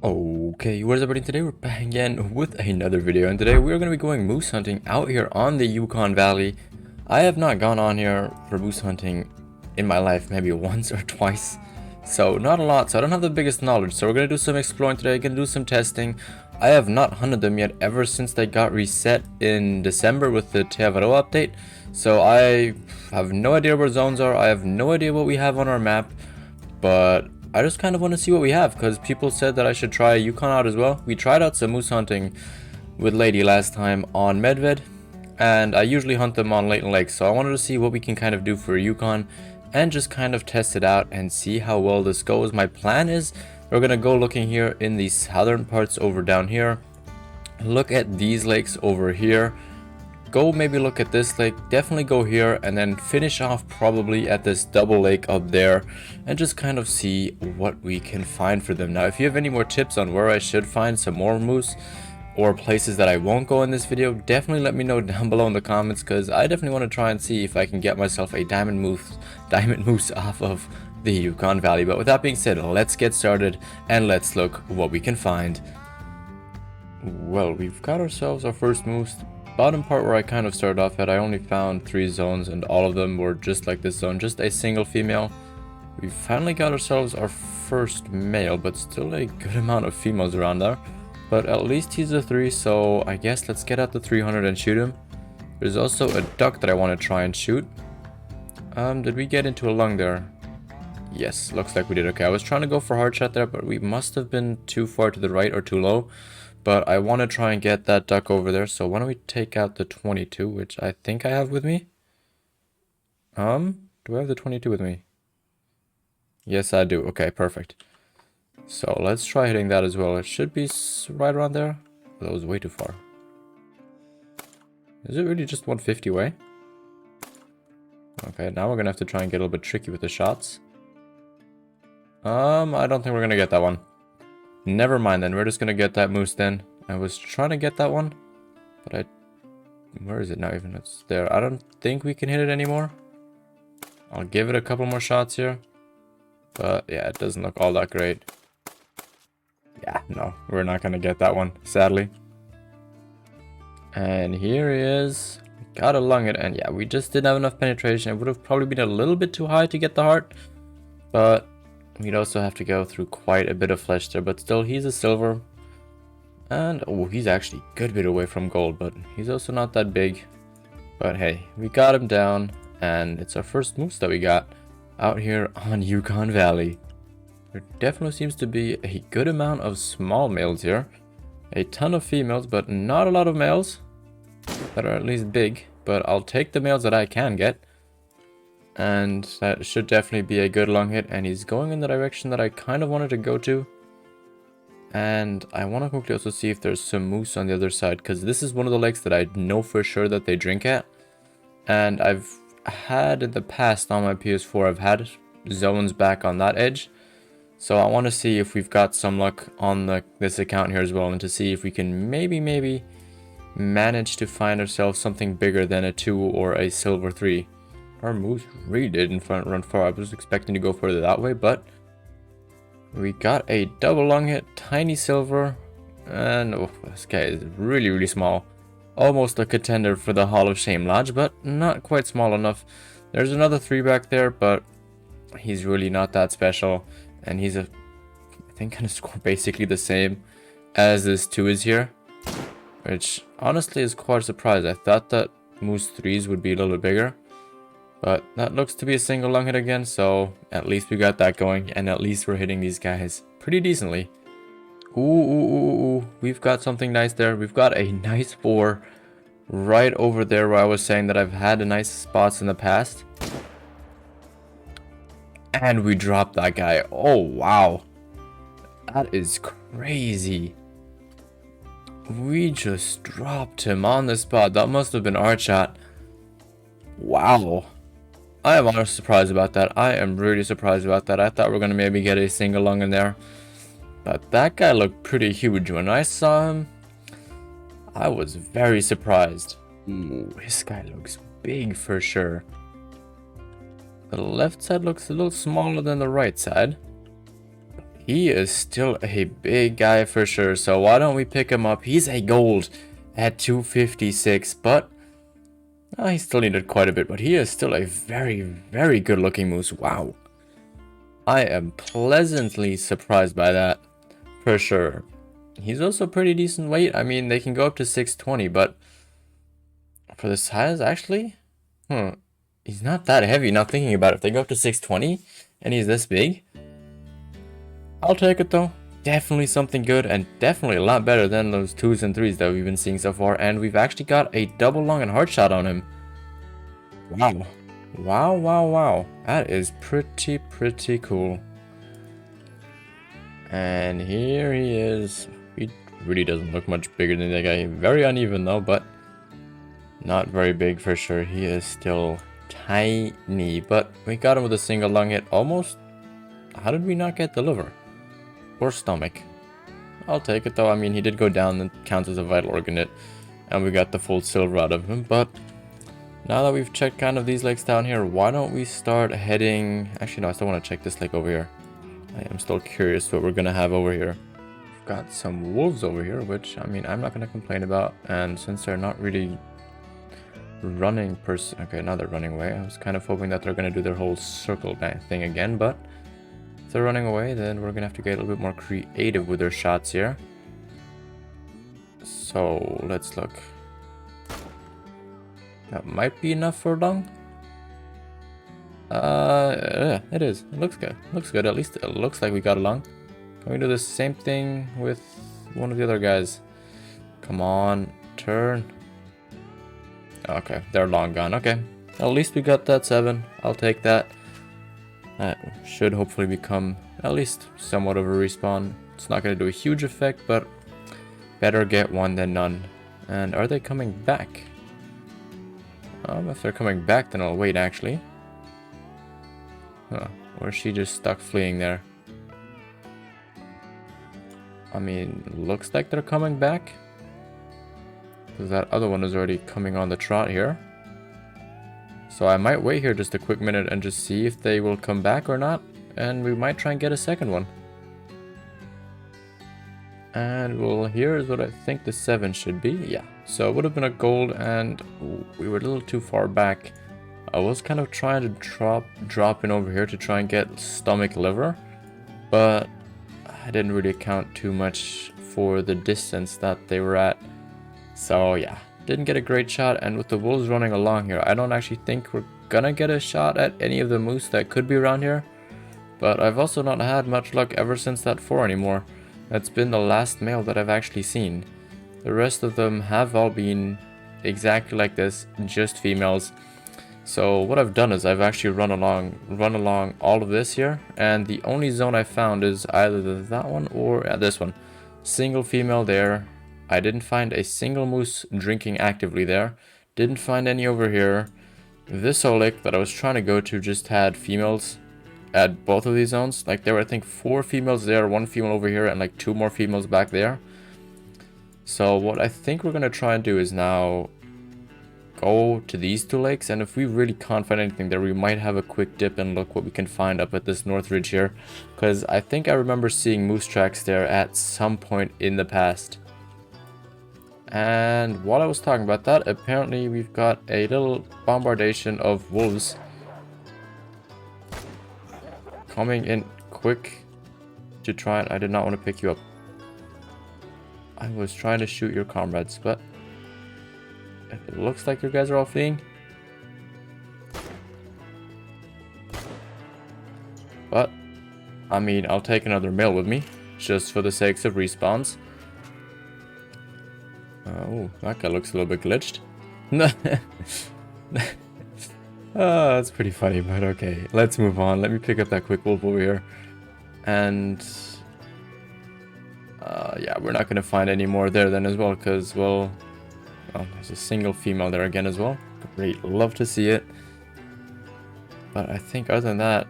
Okay, what is up everybody? Today we're back again with another video, and today we're going to be going moose hunting out here on the Yukon Valley. I have not gone on here for moose hunting in my life, maybe once or twice, so not a lot, so I don't have the biggest knowledge. So we're going to do some exploring today, going to do some testing. I have not hunted them yet ever since they got reset in December with the cotw update, so I have no idea where zones are. I have no idea what we have on our map, but I just kind of want to see what we have, because people said that I should try Yukon out as well. We tried out some moose hunting with Lady last time on Medved, and I usually hunt them on Leighton Lake, so I wanted to see what we can kind of do for Yukon and just kind of test it out and see how well this goes. My plan is we're going to go looking here in the southern parts over down here, look at these lakes over here, go maybe look at this lake, definitely go here, and then finish off probably at this double lake up there and just kind of see what we can find for them. Now if you have any more tips on where I should find some more moose or places that I won't go in this video, definitely let me know down below in the comments, because I definitely want to try and see if I can get myself a diamond moose off of the Yukon Valley. But with that being said, let's get started and let's look what we can find. Well, we've got ourselves our first moose. Bottom part where I kind of started off at, I only found 3 zones, and all of them were just like this zone, just a single female. We finally got ourselves our first male, but still a good amount of females around there. But at least he's a 3, so I guess let's get out the 300 and shoot him. There's also a duck that I want to try and shoot. Did we get into a lung there? Yes, looks like we did. Okay, I was trying to go for hard shot there, but we must have been too far to the right or too low. But I want to try and get that duck over there, so why don't we take out the 22, which I think I have with me? Do I have the 22 with me? Yes, I do. Okay, perfect. So let's try hitting that as well. It should be right around there. That was way too far. Is it really just 150 away? Okay, now we're gonna have to try and get a little bit tricky with the shots. I don't think we're gonna get that one. Never mind then, we're just gonna get that moose then. I was trying to get that one, but where is it now even? It's there. I don't think we can hit it anymore. I'll give it a couple more shots here. But yeah, it doesn't look all that great. Yeah, no, we're not gonna get that one, sadly. And here he is. Gotta lung it, and yeah, we just didn't have enough penetration. It would have probably been a little bit too high to get the heart, but we'd also have to go through quite a bit of flesh there. But still, he's a silver. And oh, he's actually a good bit away from gold, but he's also not that big. But hey, we got him down, and it's our first moose that we got out here on Yukon Valley. There definitely seems to be a good amount of small males here. A ton of females, but not a lot of males that are at least big. But I'll take the males that I can get. And that should definitely be a good long hit, and he's going in the direction that I kind of wanted to go to. And I want to quickly also see if there's some moose on the other side, because this is one of the lakes that I know for sure that they drink at. And I've had in the past on my PS4, I've had zones back on that edge. So I want to see if we've got some luck on this account here as well, and to see if we can maybe manage to find ourselves something bigger than a 2 or a silver 3. Our moose really didn't run far. I was expecting to go further that way, but we got a double lung hit, tiny silver, and oh, this guy is really small. Almost a contender for the Hall of Shame Lodge, but not quite small enough. There's another 3 back there, but he's really not that special, and he's I think gonna score basically the same as this 2 is here, which honestly is quite a surprise. I thought that moose 3s would be a little bit bigger. But that looks to be a single lung hit again, so at least we got that going, and at least we're hitting these guys pretty decently. Ooh, we've got something nice there. We've got a nice 4 right over there where I was saying that I've had nice spots in the past. And we dropped that guy. Oh, wow. That is crazy. We just dropped him on the spot. That must have been our shot. Wow. I am honestly surprised about that. I am really surprised about that. I thought we were going to maybe get a single lung in there. But that guy looked pretty huge. When I saw him, I was very surprised. Ooh, this guy looks big for sure. The left side looks a little smaller than the right side. he is still a big guy for sure. So why don't we pick him up? He's a gold at 256, but he still needed quite a bit. But he is still a very, very good looking moose. Wow. I am pleasantly surprised by that for sure. He's also pretty decent weight. I mean, they can go up to 620, but for the size, actually, he's not that heavy. Now thinking about it, if they go up to 620 and he's this big, I'll take it though. Definitely something good, and definitely a lot better than those 2s and 3s that we've been seeing so far. And we've actually got a double long and hard shot on him. Wow. Wow, wow, wow. That is pretty cool. And here he is. He really doesn't look much bigger than that guy. Very uneven though, but not very big for sure. He is still tiny, but we got him with a single lung hit. Almost. How did we not get the liver? Or stomach? I'll take it though. I mean, he did go down and counts as a vital organ hit, and we got the full silver out of him. But now that we've checked kind of these lakes down here, why don't we start heading... Actually, no, I still want to check this lake over here. I am still curious what we're going to have over here. We've got some wolves over here, which, I mean, I'm not going to complain about. And since they're not really running okay, now they're running away. I was kind of hoping that they're going to do their whole circle thing again, but if they're running away, then we're going to have to get a little bit more creative with their shots here. So, let's look. That might be enough for lung. Yeah, it is. It looks good. Looks good. At least it looks like we got a lung. Can we do the same thing with one of the other guys? Come on, turn. Okay, they're long gone. Okay, at least we got that 7. I'll take that. That should hopefully become at least somewhat of a respawn. It's not going to do a huge effect, but better get one than none. And are they coming back? If they're coming back, then I'll wait, actually. Or is she just stuck fleeing there? I mean, looks like they're coming back. Because that other one is already coming on the trot here. So I might wait here just a quick minute and just see if they will come back or not. And we might try and get a second one. And well, here is what I think the 7 should be. Yeah, so it would have been a gold, and we were a little too far back. I was kind of trying to drop in over here to try and get stomach liver, but I didn't really account too much for the distance that they were at. So yeah, didn't get a great shot, and with the wolves running along here, I don't actually think we're gonna get a shot at any of the moose that could be around here. But I've also not had much luck ever since that 4 anymore. That's been the last male that I've actually seen. The rest of them have all been exactly like this, just females. So what I've done is I've actually run along all of this here, and the only zone I found is either that one or this one. Single female there. I didn't find a single moose drinking actively there. Didn't find any over here. This whole lake that I was trying to go to just had females at both of these zones. Like there were, I think, 4 females there, 1 female over here, and like 2 more females back there. So what I think we're gonna try and do is now go to these 2 lakes, and if we really can't find anything there, we might have a quick dip and look what we can find up at this north ridge here, because I think I remember seeing moose tracks there at some point in the past. And while I was talking about that, apparently we've got a little bombardation of wolves coming in quick to try, and I did not want to pick you up. I was trying to shoot your comrades, but it looks like you guys are all fleeing. But, I mean, I'll take another male with me, just for the sakes of respawns. Oh, that guy looks a little bit glitched. Oh, that's pretty funny, but okay. Let's move on. Let me pick up that quick wolf over here. And yeah, we're not going to find any more there then as well, because, well, there's a single female there again as well. Great, love to see it. But I think other than that,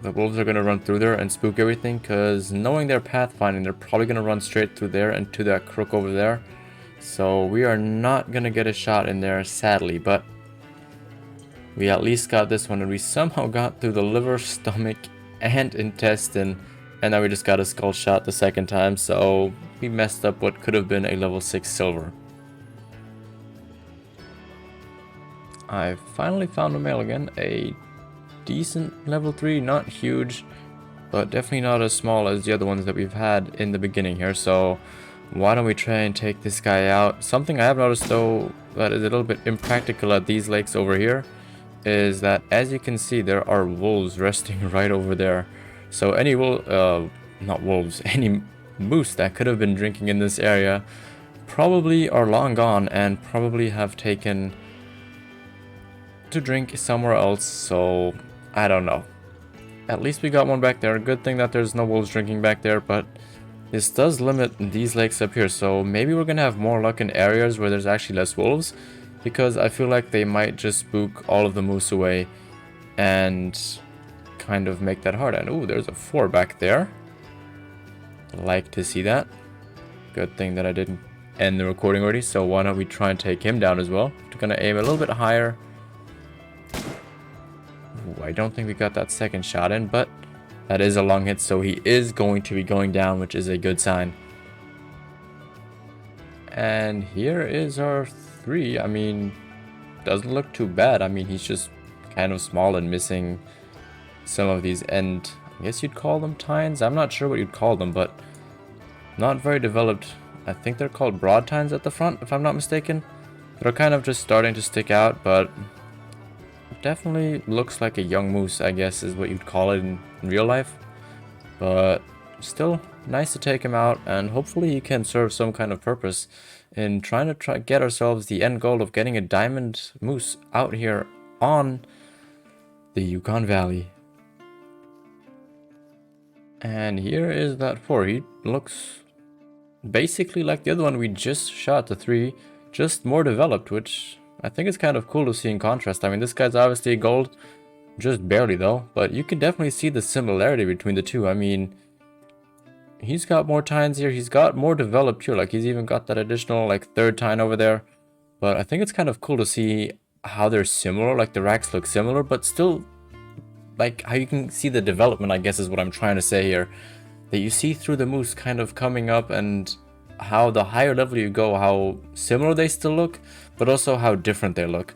the wolves are going to run through there and spook everything, because knowing their pathfinding, they're probably going to run straight through there and to that crook over there. So we are not going to get a shot in there, sadly, but we at least got this one, and we somehow got through the liver, stomach, and intestine And now we just got a skull shot the second time, so we messed up what could have been a level 6 silver. I finally found a male again, a decent level 3, not huge, but definitely not as small as the other ones that we've had in the beginning here. So why don't we try and take this guy out? Something I have noticed though that is a little bit impractical at these lakes over here is that, as you can see, there are wolves resting right over there. So any not wolves, any moose that could have been drinking in this area probably are long gone and probably have taken to drink somewhere else. So I don't know. At least we got one back there. Good thing that there's no wolves drinking back there, but this does limit these lakes up here. So maybe we're gonna have more luck in areas where there's actually less wolves, because I feel like they might just spook all of the moose away and kind of make that hard. And ooh, there's a 4 back there. Like to see that. Good thing that I didn't end the recording already, so why don't we try and take him down as well. We're gonna aim a little bit higher. Ooh, I don't think we got that second shot in, but that is a long hit, so he is going to be going down, which is a good sign. And here is our 3. I mean, doesn't look too bad. I mean, he's just kind of small and missing some of these end, I guess you'd call them tines. I'm not sure what you'd call them, but not very developed. I think they're called broad tines at the front, if I'm not mistaken. They're kind of just starting to stick out, but definitely looks like a young moose, I guess is what you'd call it in real life. But still nice to take him out, and hopefully he can serve some kind of purpose in trying to get ourselves the end goal of getting a diamond moose out here on the Yukon Valley. And here is that 4. He looks basically like the other one we just shot, the 3, just more developed, which I think is kind of cool to see in contrast. I mean, this guy's obviously gold, just barely though, but you can definitely see the similarity between the two. I mean, he's got more tines here, he's got more developed here, like he's even got that additional like 3rd tine over there. But I think it's kind of cool to see how they're similar, like the racks look similar, but still like how you can see the development, I guess is what I'm trying to say here. That you see through the moose kind of coming up, and how the higher level you go, how similar they still look, but also how different they look.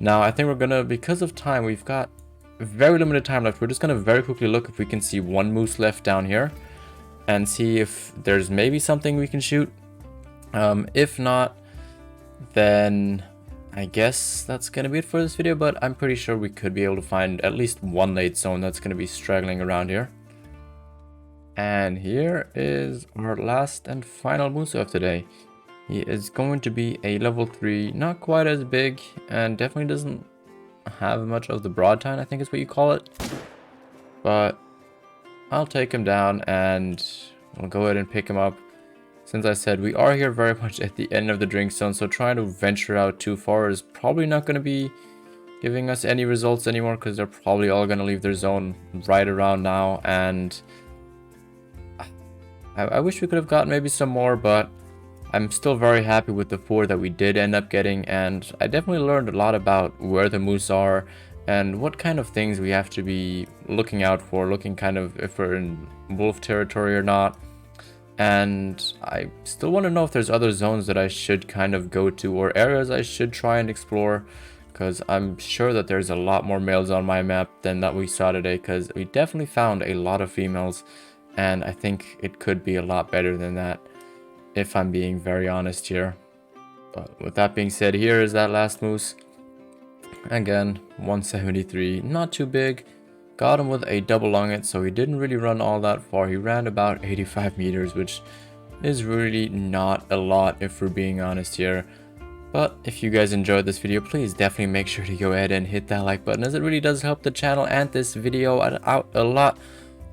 Now I think we're gonna, because of time, we've got very limited time left, we're just gonna very quickly look if we can see one moose left down here and see if there's maybe something we can shoot. If not, then I guess that's gonna be it for this video, but I'm pretty sure we could be able to find at least one late zone that's gonna be straggling around here. And here is our last and final moose of today. He is going to be a level 3, not quite as big, and definitely doesn't have much of the broad tine, I think is what you call it. But I'll take him down and we'll go ahead and pick him up. Since I said we are here very much at the end of the drink zone, so trying to venture out too far is probably not going to be giving us any results anymore, because they're probably all going to leave their zone right around now. And I wish we could have gotten maybe some more, but I'm still very happy with the 4 that we did end up getting, and I definitely learned a lot about where the moose are and what kind of things we have to be looking out for, looking kind of if we're in wolf territory or not. And I still want to know if there's other zones that I should kind of go to, or areas I should try and explore, because I'm sure that there's a lot more males on my map than that we saw today, because we definitely found a lot of females. And I think it could be a lot better than that, if I'm being very honest here. But with that being said, here is that last moose. Again, 173, not too big. Got him with a double long hit, so he didn't really run all that far. He ran about 85 meters, which is really not a lot if we're being honest here. But if you guys enjoyed this video, please definitely make sure to go ahead and hit that like button, as it really does help the channel and this video out a lot.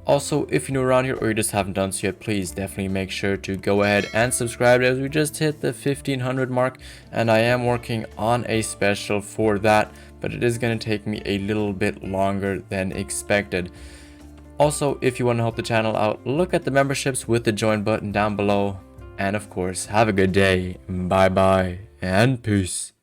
Also, if you're new around here or you just haven't done so yet, please definitely make sure to go ahead and subscribe, as we just hit the 1500 mark, and I am working on a special for that, but it is going to take me a little bit longer than expected. Also, if you want to help the channel out, look at the memberships with the join button down below, and of course, have a good day. Bye bye and peace.